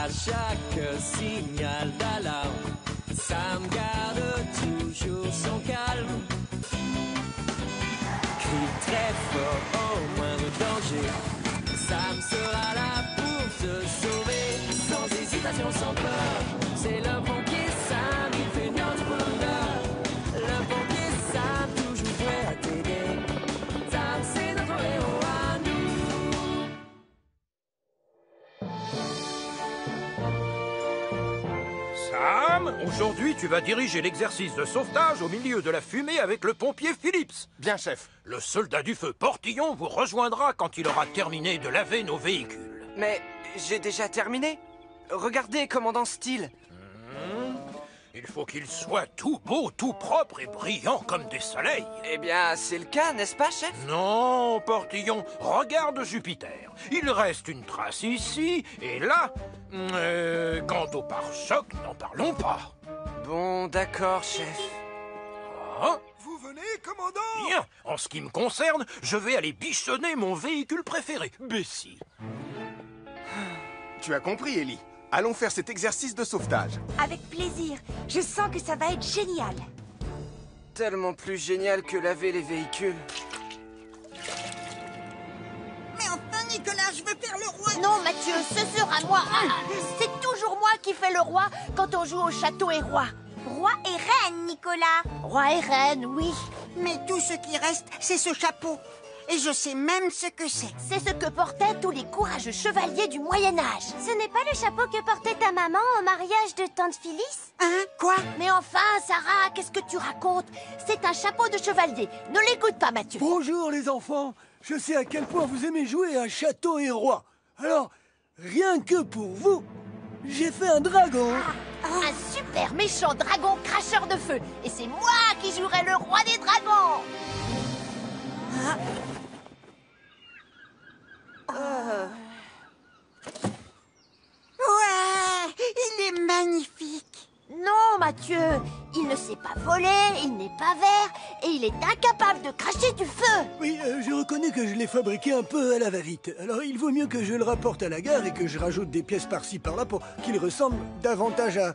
À chaque signal d'alarme, Sam garde toujours son calme. Crie très fort au moindre danger, Sam sera là pour te sauver. Sans hésitation, sans peur, c'est le pompier Sam, il fait notre bonheur. Le pompier Sam, toujours prêt à t'aider. Sam, c'est notre héros à nous. Sam, aujourd'hui tu vas diriger l'exercice de sauvetage au milieu de la fumée avec le pompier Phillips. Bien, chef. Le soldat du feu Portillon vous rejoindra quand il aura terminé de laver nos véhicules. Mais j'ai déjà terminé. Regardez, commandant Steele. Il faut qu'il soit tout beau, tout propre et brillant comme des soleils. Eh bien, c'est le cas, n'est-ce pas, chef? Non, Portillon, regarde Jupiter. Il reste une trace ici et là. Quant au pare-choc, n'en parlons pas. Bon, d'accord, chef. Ah, Vous venez, commandant? bien, en ce qui me concerne, je vais aller bichonner mon véhicule préféré, Bessie. Tu as compris, Ellie. Allons faire cet exercice de sauvetage. Avec plaisir. Je sens que ça va être génial. Tellement plus génial que laver les véhicules. Mais enfin, Nicolas, je veux faire le roi. Non, Mathieu, ce sera moi. C'est toujours moi qui fais le roi quand on joue au château et roi. Roi et reine, Nicolas. Roi et reine, oui. Mais tout ce qui reste, c'est ce chapeau. Et je sais même ce que c'est. C'est ce que portaient tous les courageux chevaliers du Moyen-Âge. Ce n'est pas le chapeau que portait ta maman au mariage de tante Phyllis? Hein? Quoi? Mais enfin, Sarah, qu'est-ce que tu racontes? C'est un chapeau de chevalier. Ne l'écoute pas, Mathieu. Bonjour les enfants, je sais à quel point vous aimez jouer à château et roi. Alors, rien que pour vous, j'ai fait un dragon. Un super méchant dragon cracheur de feu. Et c'est moi qui jouerai le roi des dragons. Ouais, il est magnifique. Non, Mathieu, il ne sait pas voler, il n'est pas vert et il est incapable de cracher du feu. Oui, je reconnais que je l'ai fabriqué un peu à la va-vite. Alors il vaut mieux que je le rapporte à la gare et que je rajoute des pièces par-ci par-là pour qu'il ressemble davantage à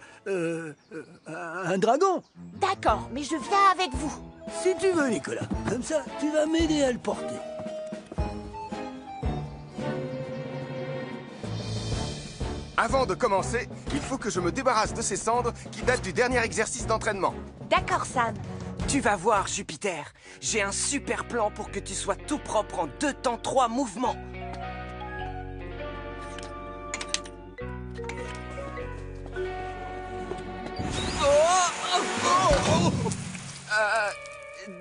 un dragon. D'accord, mais je viens avec vous. Si tu veux, Nicolas. Comme ça, tu vas m'aider à le porter. Avant de commencer, il faut que je me débarrasse de ces cendres qui datent du dernier exercice d'entraînement. D'accord, Sam. Tu vas voir, Jupiter. J'ai un super plan pour que tu sois tout propre en 2 temps 3 mouvements.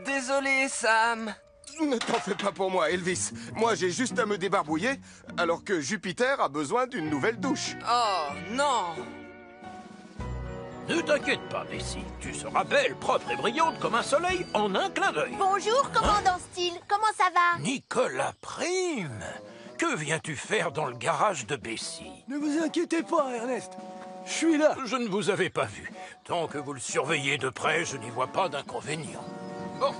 Désolé, Sam. Ne t'en fais pas pour moi, Elvis. Moi, j'ai juste à me débarbouiller, alors que Jupiter a besoin d'une nouvelle douche. Oh, non. Ne t'inquiète pas, Bessie. Tu seras belle, propre et brillante comme un soleil en un clin d'œil. Bonjour, commandant Steele. Comment ça va? Nicolas Prime, que viens-tu faire dans le garage de Bessie? Ne vous inquiétez pas, Ernest. Je suis là. Je ne vous avais pas vu. Tant que vous le surveillez de près, je n'y vois pas d'inconvénient. Bon,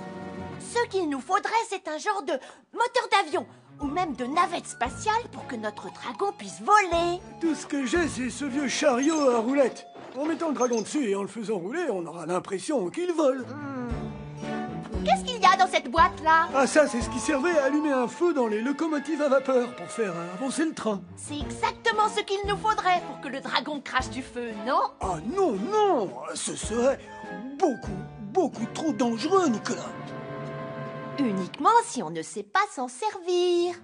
Ce qu'il nous faudrait, c'est un genre de moteur d'avion ou même de navette spatiale pour que notre dragon puisse voler. Tout ce que j'ai, c'est ce vieux chariot à roulettes. En mettant le dragon dessus et en le faisant rouler, on aura l'impression qu'il vole. Qu'est-ce qu'il y a dans cette boîte-là? Ah ça, c'est ce qui servait à allumer un feu dans les locomotives à vapeur pour faire avancer le train. C'est exactement ce qu'il nous faudrait pour que le dragon crache du feu, non? Ah non, non, ce serait beaucoup trop dangereux, Nicolas. Uniquement si on ne sait pas s'en servir.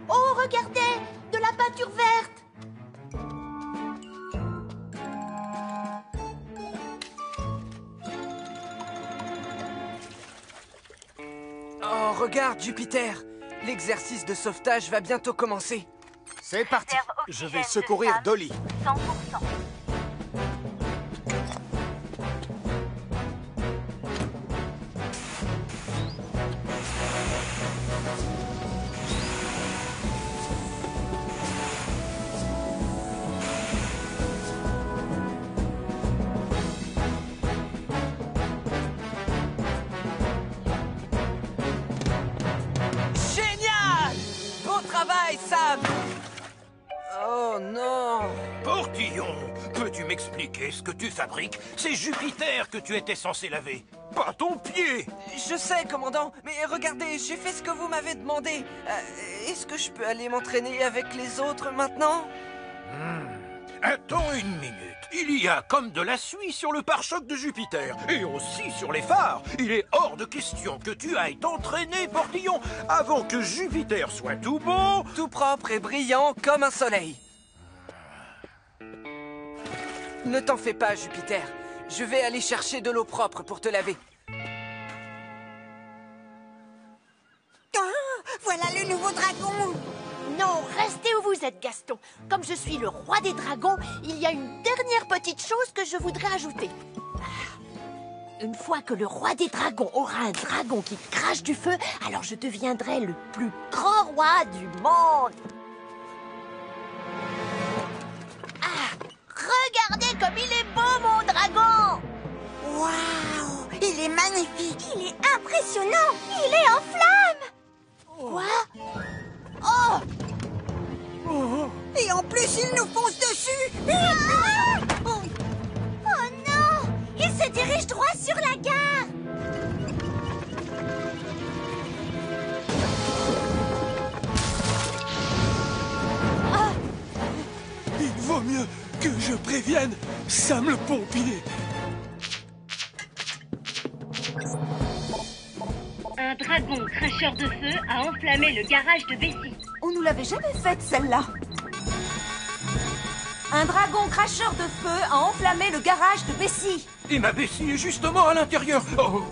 Oh, regardez, de la peinture verte. Oh, regarde, Jupiter. L'exercice de sauvetage va bientôt commencer. C'est parti. Je vais secourir Dolly. 100%. Génial! Bon travail, Sam! Oh non! pour Portillon, peux-tu m'expliquer ce que tu fabriques? C'est Jupiter que tu étais censé laver, pas ton pied. Je sais, commandant, mais regardez, j'ai fait ce que vous m'avez demandé. Est-ce que je peux aller m'entraîner avec les autres maintenant? Attends une minute. Il y a comme de la suie sur le pare-choc de Jupiter et aussi sur les phares. Il est hors de question que tu ailles t'entraîner, Portillon, avant que Jupiter soit tout beau, Tout propre et brillant comme un soleil. Ne t'en fais pas, Jupiter. Je vais aller chercher de l'eau propre pour te laver. Ah, voilà le nouveau dragon. Non, restez où vous êtes, Gaston. Comme je suis le roi des dragons, il y a une dernière petite chose que je voudrais ajouter. Une fois que le roi des dragons aura un dragon qui crache du feu, alors je deviendrai le plus grand roi du monde. Ah, regardez comme il est beau, mon dragon! Waouh, il est magnifique. Il est impressionnant! Il est en flammes! Quoi? Oh! Et en plus, il nous fonce dessus. Oh non! Il se dirige droit sur la gare! Il vaut mieux que je prévienne Sam le pompier. Un dragon cracheur de feu a enflammé le garage de Bessie. On nous l'avait jamais faite, celle-là. Un dragon cracheur de feu a enflammé le garage de Bessie. et ma Bessie est justement à l'intérieur. Oh.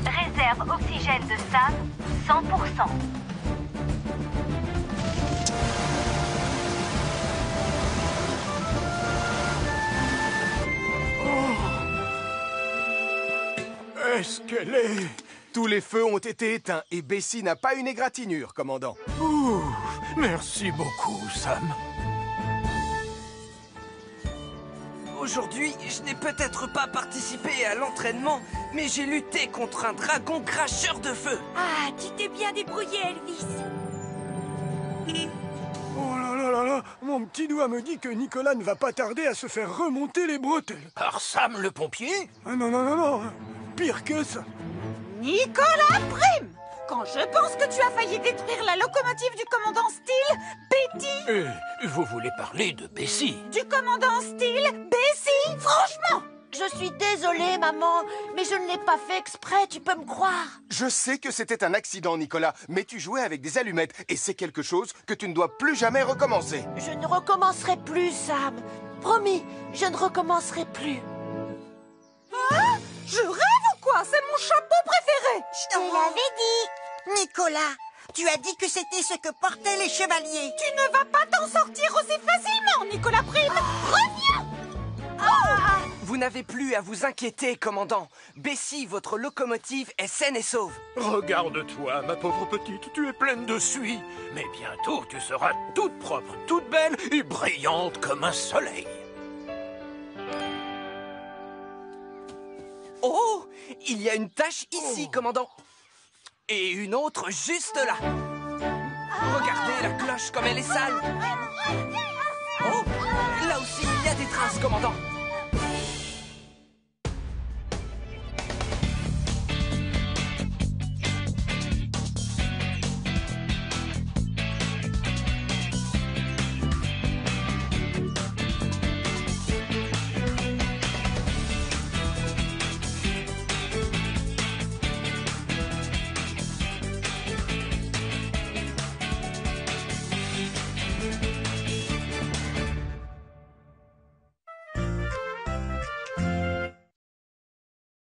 Réserve oxygène de Sam, 100%. Est-ce qu'elle est... Tous les feux ont été éteints et Bessie n'a pas une égratignure, commandant. Ouh, merci beaucoup, Sam. Aujourd'hui, je n'ai peut-être pas participé à l'entraînement, mais j'ai lutté contre un dragon cracheur de feu. Ah, tu t'es bien débrouillé, Elvis. Oh là là là là, mon petit doigt me dit que Nicolas ne va pas tarder à se faire remonter les bretelles. Par Sam le pompier? Ah non, non, non, non, pire que ça. Nicolas Prime! Quand je pense que tu as failli détruire la locomotive du commandant Steele, Betty! Vous voulez parler de Bessie? Du commandant Steele, Bessie! Franchement! Je suis désolée, maman, mais je ne l'ai pas fait exprès, tu peux me croire. Je sais que c'était un accident, Nicolas, mais tu jouais avec des allumettes et c'est quelque chose que tu ne dois plus jamais recommencer. Je ne recommencerai plus, Sam. Promis, je ne recommencerai plus. Hein? Je rêve ou quoi? C'est mon chapeau préféré! Je te l'avais dit. Nicolas, tu as dit que c'était ce que portaient les chevaliers. Tu ne vas pas t'en sortir aussi facilement, Nicolas Prime! Reviens! Vous n'avez plus à vous inquiéter, commandant. Bessie, votre locomotive, est saine et sauve. Regarde-toi, ma pauvre petite, tu es pleine de suie. Mais bientôt, tu seras toute propre, toute belle et brillante comme un soleil. Oh! Il y a une tache ici, commandant. Et une autre juste là. Regardez la cloche comme elle est sale. Oh! Là aussi, il y a des traces, commandant.